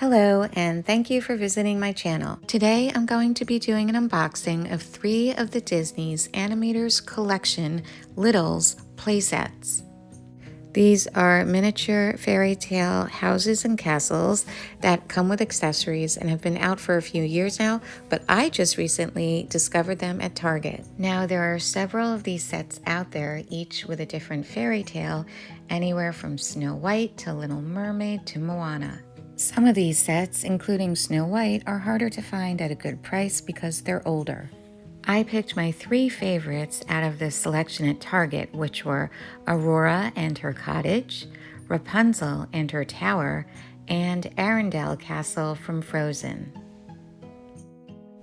Hello, and thank you for visiting my channel. Today I'm going to be doing an unboxing of 3 of the Disney's Animators Collection Littles playsets. These are miniature fairy tale houses and castles that come with accessories and have been out for a few years now, but I just recently discovered them at Target. Now there are several of these sets out there, each with a different fairy tale, anywhere from Snow White to Little Mermaid to Moana. Some of these sets, including Snow White, are harder to find at a good price because they're older. I picked my 3 favorites out of this selection at Target, which were Aurora and her cottage, Rapunzel and her tower, and Arendelle Castle from Frozen.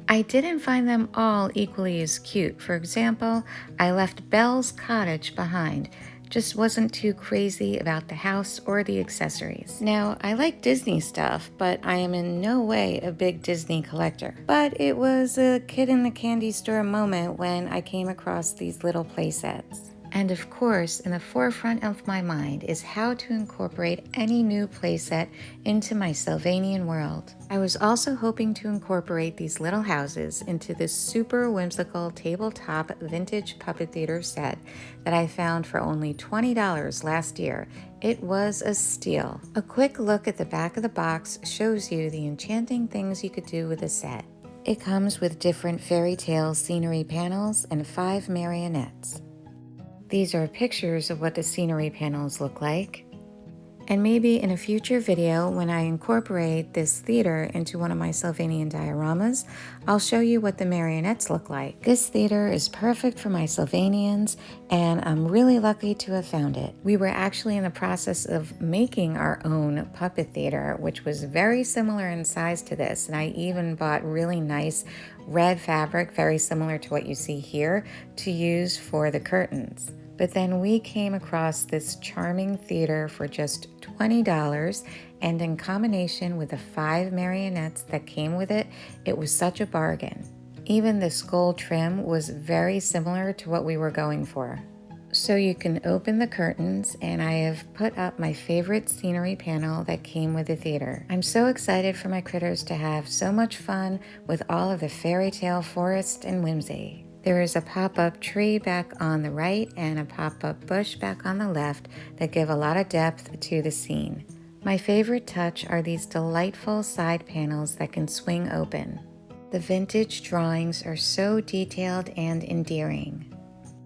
I didn't find them all equally as cute. For example, I left Belle's cottage behind. Just wasn't too crazy about the house or the accessories. Now, I like Disney stuff, but I am in no way a big Disney collector. But it was a kid in the candy store moment when I came across these little playsets. And of course, in the forefront of my mind is how to incorporate any new playset into my Sylvanian world. I was also hoping to incorporate these little houses into this super whimsical tabletop vintage puppet theater set that I found for only $20 last year. It was a steal. A quick look at the back of the box shows you the enchanting things you could do with the set. It comes with different fairy tale scenery panels and 5 marionettes. These are pictures of what the scenery panels look like. And maybe in a future video, when I incorporate this theater into one of my Sylvanian dioramas, I'll show you what the marionettes look like. This theater is perfect for my Sylvanians, and I'm really lucky to have found it. We were actually in the process of making our own puppet theater, which was very similar in size to this, and I even bought really nice red fabric, very similar to what you see here, to use for the curtains. But then we came across this charming theater for just $20, and in combination with the 5 marionettes that came with it, it was such a bargain. Even the skull trim was very similar to what we were going for. So you can open the curtains, and I have put up my favorite scenery panel that came with the theater. I'm so excited for my critters to have so much fun with all of the fairy tale forest and whimsy. There is a pop-up tree back on the right and a pop-up bush back on the left that give a lot of depth to the scene. My favorite touch are these delightful side panels that can swing open. The vintage drawings are so detailed and endearing.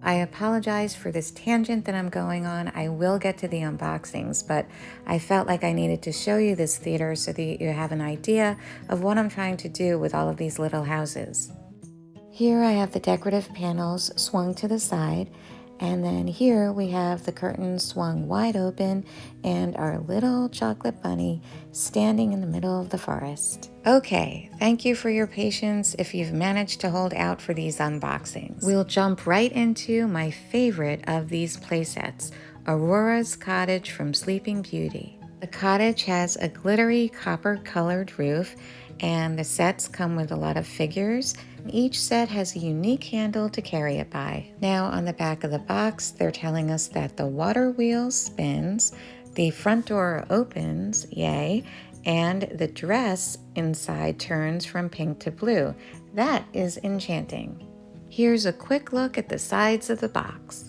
I apologize for this tangent that I'm going on. I will get to the unboxings, but I felt like I needed to show you this theater so that you have an idea of what I'm trying to do with all of these little houses. Here I have the decorative panels swung to the side, and then here we have the curtains swung wide open and our little chocolate bunny standing in the middle of the forest. Okay, thank you for your patience if you've managed to hold out for these unboxings. We'll jump right into my favorite of these playsets, Aurora's cottage from Sleeping Beauty. The cottage has a glittery copper-colored roof, and the sets come with a lot of figures. Each set has a unique handle to carry it by. Now on the back of the box, they're telling us that the water wheel spins, the front door opens, yay, and the dress inside turns from pink to blue. That is enchanting. Here's a quick look at the sides of the box.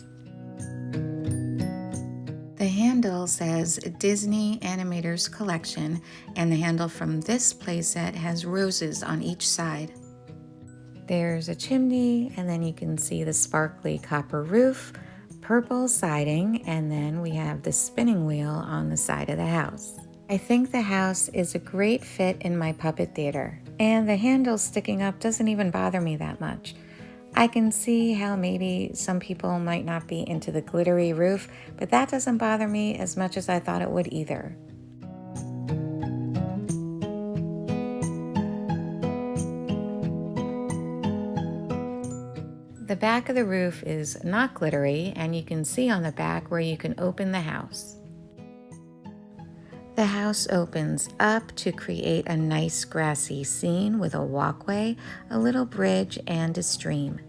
The handle says Disney Animators Collection, and the handle from this playset has roses on each side. There's a chimney, and then you can see the sparkly copper roof, purple siding, and then we have the spinning wheel on the side of the house. I think the house is a great fit in my puppet theater, and the handle sticking up doesn't even bother me that much. I can see how maybe some people might not be into the glittery roof, but that doesn't bother me as much as I thought it would either. The back of the roof is not glittery, and you can see on the back where you can open the house. The house opens up to create a nice grassy scene with a walkway, a little bridge, and a stream.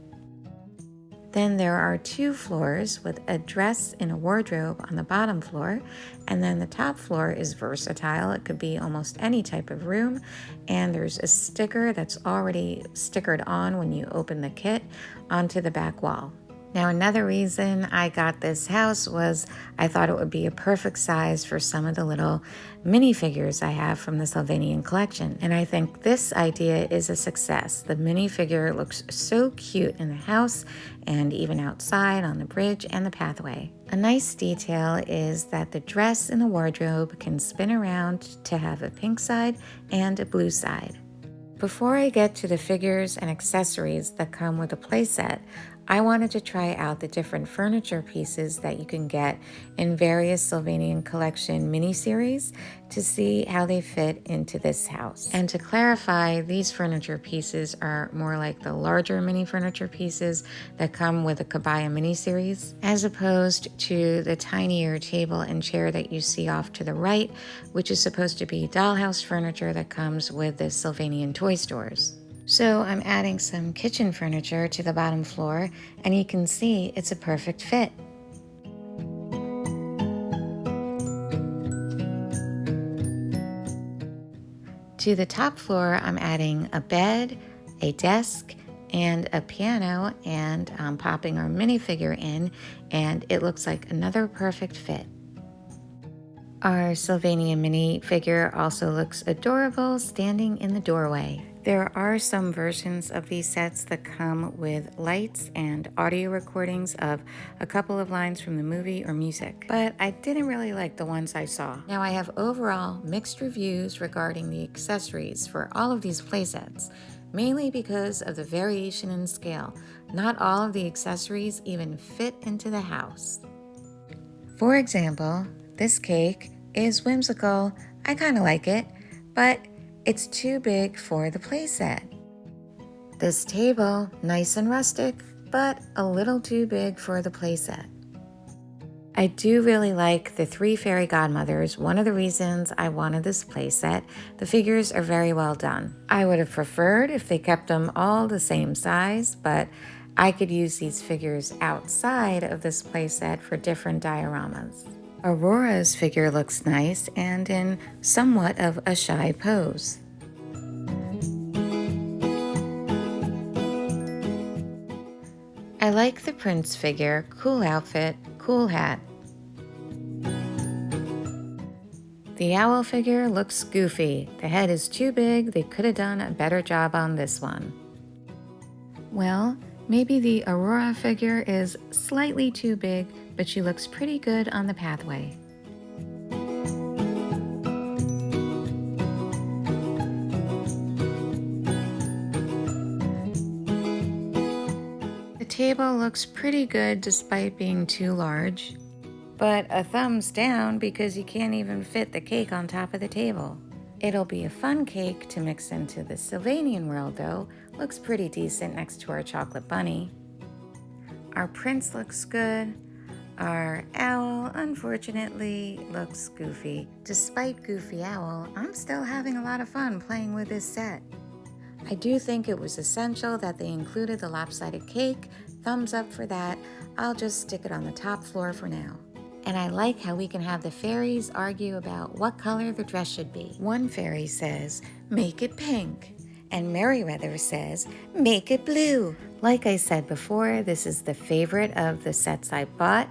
Then there are 2 floors with a dress and a wardrobe on the bottom floor, and then the top floor is versatile. It could be almost any type of room, and there's a sticker that's already stickered on when you open the kit onto the back wall. Now, another reason I got this house was I thought it would be a perfect size for some of the little minifigures I have from the Sylvanian collection. And I think this idea is a success. The minifigure looks so cute in the house and even outside on the bridge and the pathway. A nice detail is that the dress and the wardrobe can spin around to have a pink side and a blue side. Before I get to the figures and accessories that come with a playset, I wanted to try out the different furniture pieces that you can get in various Sylvanian Collection miniseries to see how they fit into this house. And to clarify, these furniture pieces are more like the larger mini furniture pieces that come with a Kabaye miniseries, as opposed to the tinier table and chair that you see off to the right, which is supposed to be dollhouse furniture that comes with the Sylvanian toy stores. So I'm adding some kitchen furniture to the bottom floor, and you can see it's a perfect fit. To the top floor, I'm adding a bed, a desk, and a piano, and I'm popping our minifigure in, and it looks like another perfect fit. Our Sylvanian minifigure also looks adorable standing in the doorway. There are some versions of these sets that come with lights and audio recordings of a couple of lines from the movie or music, but I didn't really like the ones I saw. Now I have overall mixed reviews regarding the accessories for all of these playsets, mainly because of the variation in scale. Not all of the accessories even fit into the house. For example, this cake is whimsical. I kind of like it, but it's too big for the playset. This table, nice and rustic, but a little too big for the playset. I do really like the 3 fairy godmothers. One of the reasons I wanted this playset, the figures are very well done. I would have preferred if they kept them all the same size, but I could use these figures outside of this playset for different dioramas. Aurora's figure looks nice and in somewhat of a shy pose. I like the prince figure, cool outfit, cool hat. The owl figure looks goofy. The head is too big. They could have done a better job on this one. Well, maybe the Aurora figure is slightly too big, but she looks pretty good on the pathway. The table looks pretty good despite being too large, but a thumbs down because you can't even fit the cake on top of the table. It'll be a fun cake to mix into the Sylvanian world though. Looks pretty decent next to our chocolate bunny. Our prince looks good. Our owl, unfortunately, looks goofy. Despite Goofy Owl, I'm still having a lot of fun playing with this set. I do think it was essential that they included the lopsided cake. Thumbs up for that. I'll just stick it on the top floor for now. And I like how we can have the fairies argue about what color the dress should be. One fairy says, make it pink. And Merryweather says, make it blue. Like I said before, this is the favorite of the sets I bought.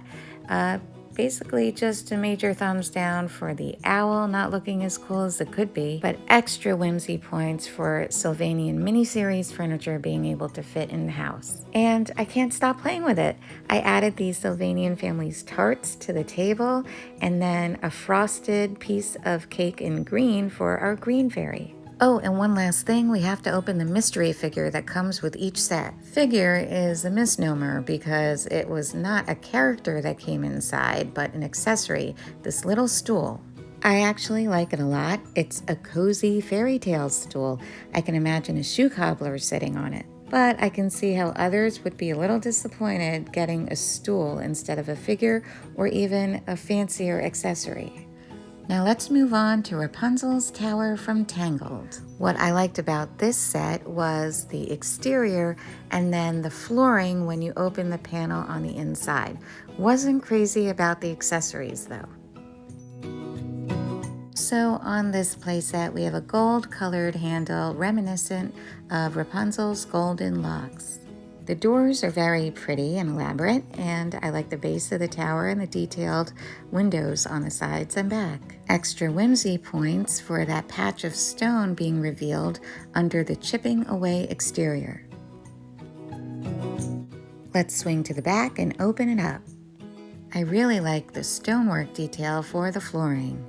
Basically just a major thumbs down for the owl not looking as cool as it could be, but extra whimsy points for Sylvanian miniseries furniture being able to fit in the house. And I can't stop playing with it. I added these Sylvanian family's tarts to the table, and then a frosted piece of cake in green for our green fairy. Oh, and one last thing, we have to open the mystery figure that comes with each set. Figure is a misnomer because it was not a character that came inside, but an accessory, this little stool. I actually like it a lot. It's a cozy fairy tale stool. I can imagine a shoe cobbler sitting on it. But I can see how others would be a little disappointed getting a stool instead of a figure or even a fancier accessory. Now let's move on to Rapunzel's Tower from Tangled. What I liked about this set was the exterior and then the flooring when you open the panel on the inside. Wasn't crazy about the accessories though. So on this playset we have a gold colored handle reminiscent of Rapunzel's golden locks. The doors are very pretty and elaborate, and I like the base of the tower and the detailed windows on the sides and back. Extra whimsy points for that patch of stone being revealed under the chipping away exterior. Let's swing to the back and open it up. I really like the stonework detail for the flooring.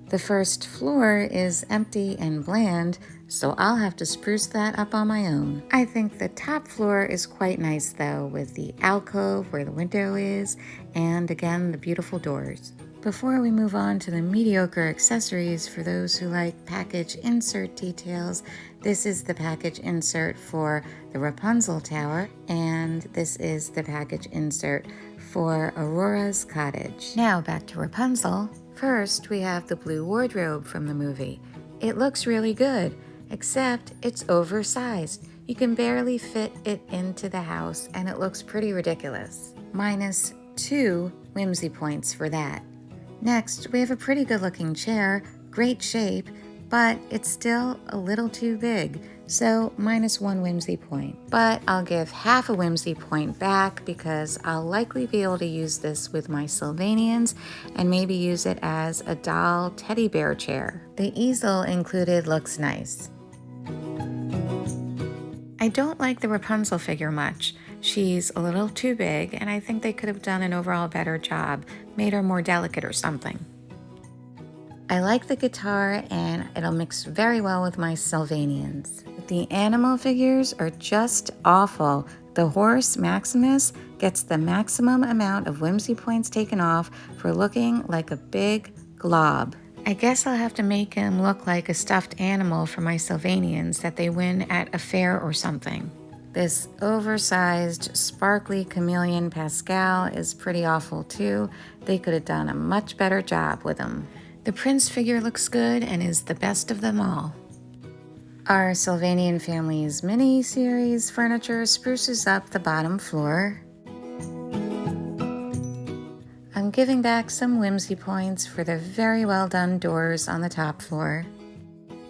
The first floor is empty and bland, so I'll have to spruce that up on my own. I think the top floor is quite nice though, with the alcove where the window is, and again the beautiful doors. Before we move on to the mediocre accessories for those who like package insert details, this is the package insert for the Rapunzel Tower, and this is the package insert for Aurora's cottage. Now back to Rapunzel. First, we have the blue wardrobe from the movie. It looks really good, except it's oversized. You can barely fit it into the house, and it looks pretty ridiculous. -2 whimsy points for that. Next, we have a pretty good looking chair, great shape, but it's still a little too big, so -1 whimsy point. But I'll give half a whimsy point back because I'll likely be able to use this with my Sylvanians and maybe use it as a doll teddy bear chair. The easel included looks nice. I don't like the Rapunzel figure much. She's a little too big, and I think they could have done an overall better job, made her more delicate or something. I like the guitar, and it'll mix very well with my Sylvanians. The animal figures are just awful. The horse, Maximus, gets the maximum amount of whimsy points taken off for looking like a big glob. I guess I'll have to make him look like a stuffed animal for my Sylvanians that they win at a fair or something. This oversized, sparkly chameleon Pascal is pretty awful too. They could have done a much better job with him. The prince figure looks good and is the best of them all. Our Sylvanian Family's mini-series furniture spruces up the bottom floor. I'm giving back some whimsy points for the very well done doors on the top floor.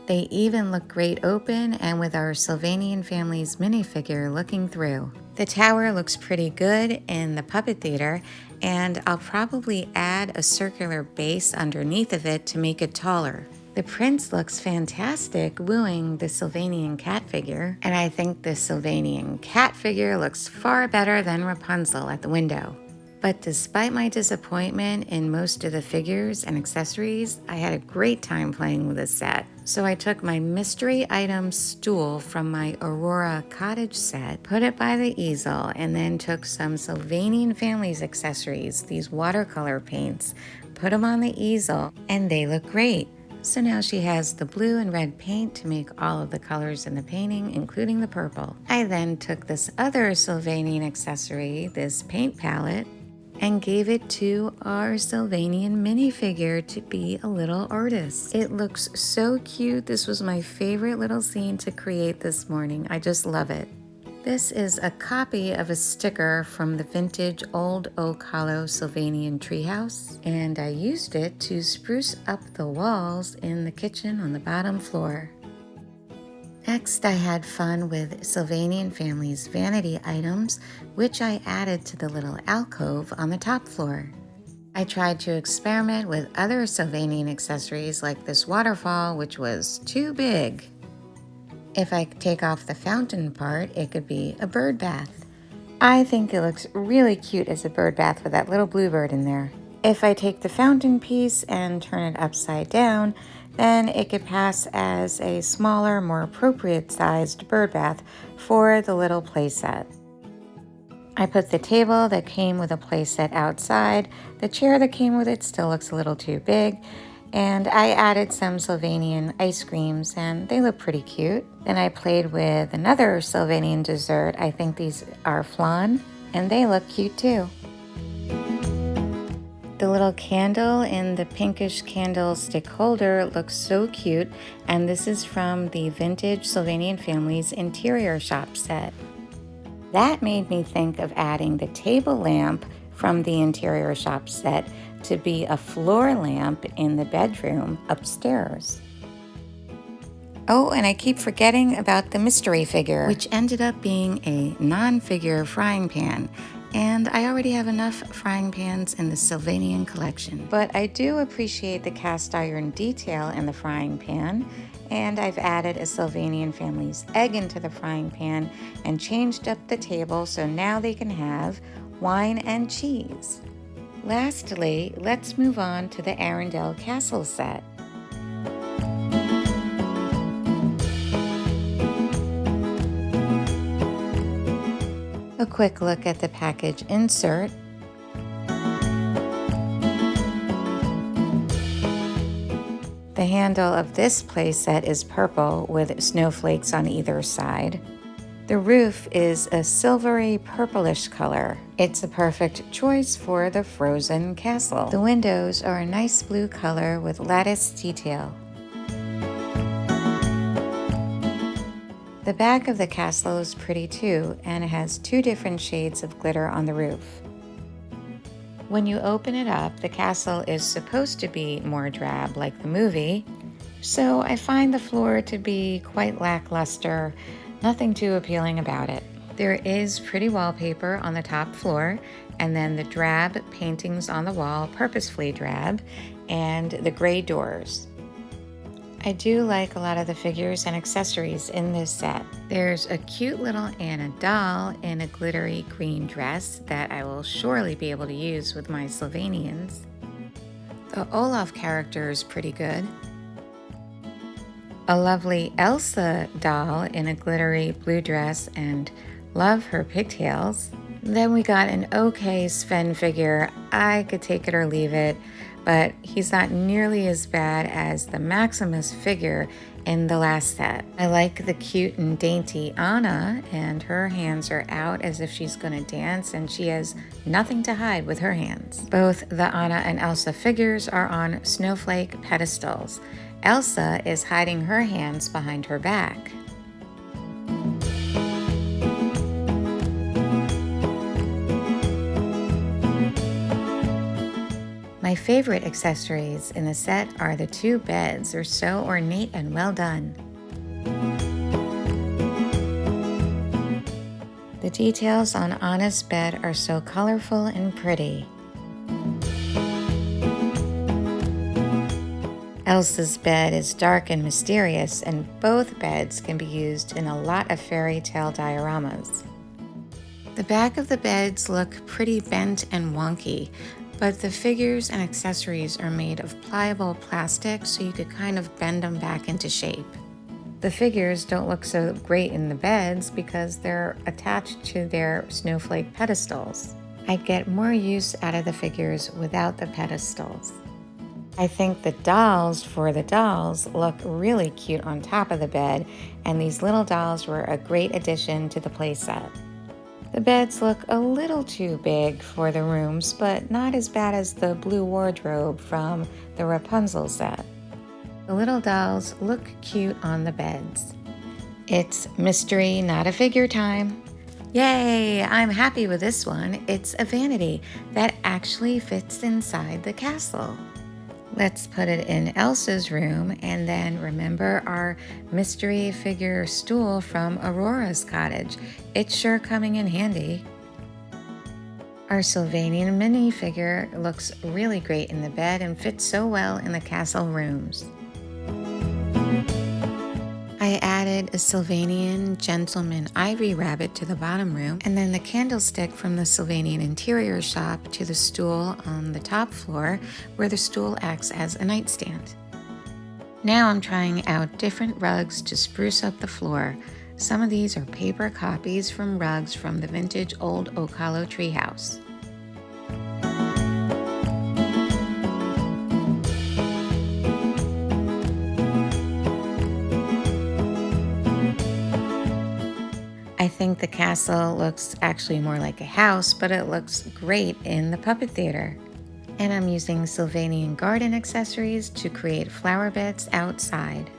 They even look great open and with our Sylvanian Family's minifigure looking through. The tower looks pretty good in the puppet theater, and I'll probably add a circular base underneath of it to make it taller. The prince looks fantastic wooing the Sylvanian cat figure, and I think the Sylvanian cat figure looks far better than Rapunzel at the window. But despite my disappointment in most of the figures and accessories, I had a great time playing with this set. So I took my mystery item stool from my Aurora cottage set, put it by the easel, and then took some Sylvanian Family's accessories, these watercolor paints, put them on the easel, and they look great. So now she has the blue and red paint to make all of the colors in the painting, including the purple. I then took this other Sylvanian accessory, this paint palette, and gave it to our Sylvanian minifigure to be a little artist. It looks so cute. This was my favorite little scene to create this morning. I just love it. This is a copy of a sticker from the vintage Old Oak Hollow Sylvanian treehouse, and I used it to spruce up the walls in the kitchen on the bottom floor. Next, I had fun with Sylvanian Family's vanity items, which I added to the little alcove on the top floor. I tried to experiment with other Sylvanian accessories like this waterfall, which was too big. If I take off the fountain part, it could be a bird bath. I think it looks really cute as a bird bath with that little bluebird in there. If I take the fountain piece and turn it upside down, then it could pass as a smaller, more appropriate sized bird bath for the little playset. I put the table that came with a playset outside. The chair that came with it still looks a little too big, and I added some Sylvanian ice creams and they look pretty cute. Then I played with another Sylvanian dessert. I think these are flan, and they look cute too. The little candle in the pinkish candlestick holder looks so cute, and this is from the vintage Sylvanian Family's interior shop set. That made me think of adding the table lamp from the interior shop set to be a floor lamp in the bedroom upstairs. Oh, and I keep forgetting about the mystery figure, which ended up being a non-figure frying pan. And I already have enough frying pans in the Sylvanian collection. But I do appreciate the cast iron detail in the frying pan, and I've added a Sylvanian Family's egg into the frying pan and changed up the table so now they can have wine and cheese. Lastly, let's move on to the Arendelle castle set. A quick look at the package insert. The handle of this playset is purple with snowflakes on either side. The roof is a silvery purplish color. It's a perfect choice for the frozen castle. The windows are a nice blue color with lattice detail. The back of the castle is pretty too, and it has 2 different shades of glitter on the roof. When you open it up, the castle is supposed to be more drab like the movie, so I find the floor to be quite lackluster, nothing too appealing about it. There is pretty wallpaper on the top floor, and then the drab paintings on the wall, purposefully drab, and the gray doors. I do like a lot of the figures and accessories in this set. There's a cute little Anna doll in a glittery green dress that I will surely be able to use with my Sylvanians. The Olaf character is pretty good. A lovely Elsa doll in a glittery blue dress, and love her pigtails. Then we got an okay Sven figure. I could take it or leave it, but he's not nearly as bad as the Maximus figure in the last set. I like the cute and dainty Anna, and her hands are out as if she's gonna dance, and she has nothing to hide with her hands. Both the Anna and Elsa figures are on snowflake pedestals. Elsa is hiding her hands behind her back. My favorite accessories in the set are the 2 beds. They're so ornate and well done. The details on Anna's bed are so colorful and pretty. Elsa's bed is dark and mysterious, and both beds can be used in a lot of fairy tale dioramas. The back of the beds look pretty bent and wonky, but the figures and accessories are made of pliable plastic, so you could kind of bend them back into shape. The figures don't look so great in the beds because they're attached to their snowflake pedestals. I'd get more use out of the figures without the pedestals. I think the dolls for the dolls look really cute on top of the bed, and these little dolls were a great addition to the playset. The beds look a little too big for the rooms, but not as bad as the blue wardrobe from the Rapunzel set. The little dolls look cute on the beds. It's mystery, not a figure time. Yay! I'm happy with this one. It's a vanity that actually fits inside the castle. Let's put it in Elsa's room, and then remember our mystery figure stool from Aurora's cottage. It's sure coming in handy. Our Sylvanian minifigure looks really great in the bed and fits so well in the castle rooms. I added a Sylvanian gentleman ivory rabbit to the bottom room, and then the candlestick from the Sylvanian interior shop to the stool on the top floor, where the stool acts as a nightstand. Now I'm trying out different rugs to spruce up the floor. Some of these are paper copies from rugs from the vintage old Oak Hollow treehouse. I think the castle looks actually more like a house, but it looks great in the puppet theater. And I'm using Sylvanian garden accessories to create flower beds outside.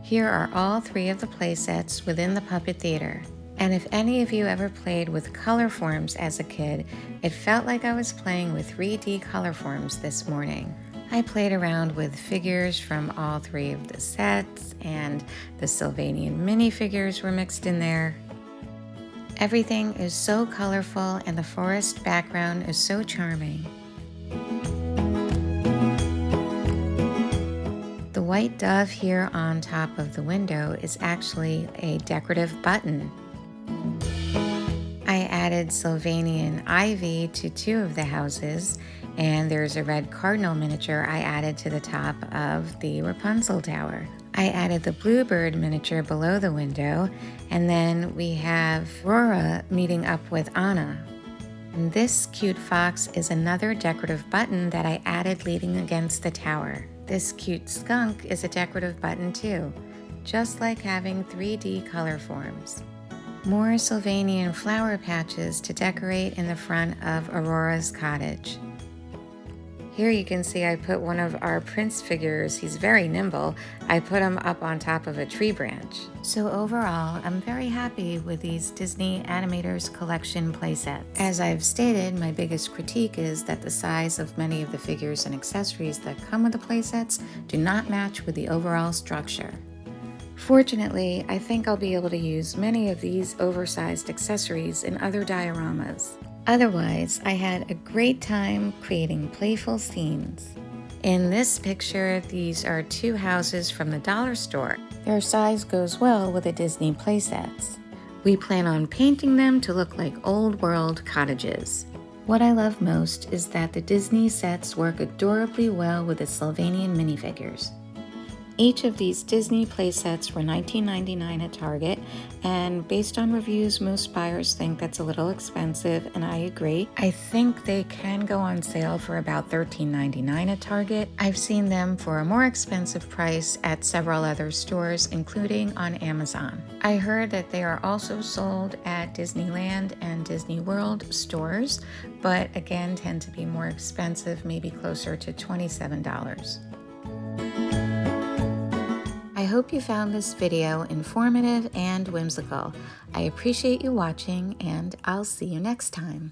Here are all 3 of the play sets within the puppet theater. And if any of you ever played with color forms as a kid, it felt like I was playing with 3D color forms this morning. I played around with figures from all 3 of the sets, and the Sylvanian minifigures were mixed in there. Everything is so colorful and the forest background is so charming. The white dove here on top of the window is actually a decorative button. I added Sylvanian ivy to 2 of the houses, and there's a red cardinal miniature I added to the top of the Rapunzel tower. I added the bluebird miniature below the window, and then we have Aurora meeting up with Anna. And this cute fox is another decorative button that I added leaning against the tower. This cute skunk is a decorative button too, just like having 3D color forms. More Sylvanian flower patches to decorate in the front of Aurora's cottage. Here you can see I put one of our prince figures, he's very nimble, I put him up on top of a tree branch. So overall, I'm very happy with these Disney Animators Collection playsets. As I've stated, my biggest critique is that the size of many of the figures and accessories that come with the playsets do not match with the overall structure. Fortunately, I think I'll be able to use many of these oversized accessories in other dioramas. Otherwise, I had a great time creating playful scenes. In this picture, these are 2 houses from the dollar store. Their size goes well with the Disney playsets. We plan on painting them to look like old world cottages. What I love most is that the Disney sets work adorably well with the Sylvanian minifigures. Each of these Disney playsets were $19.99 at Target, and based on reviews, most buyers think that's a little expensive, and I agree. I think they can go on sale for about $13.99 at Target. I've seen them for a more expensive price at several other stores, including on Amazon. I heard that they are also sold at Disneyland and Disney World stores, but again tend to be more expensive, maybe closer to $27. I hope you found this video informative and whimsical. I appreciate you watching, and I'll see you next time.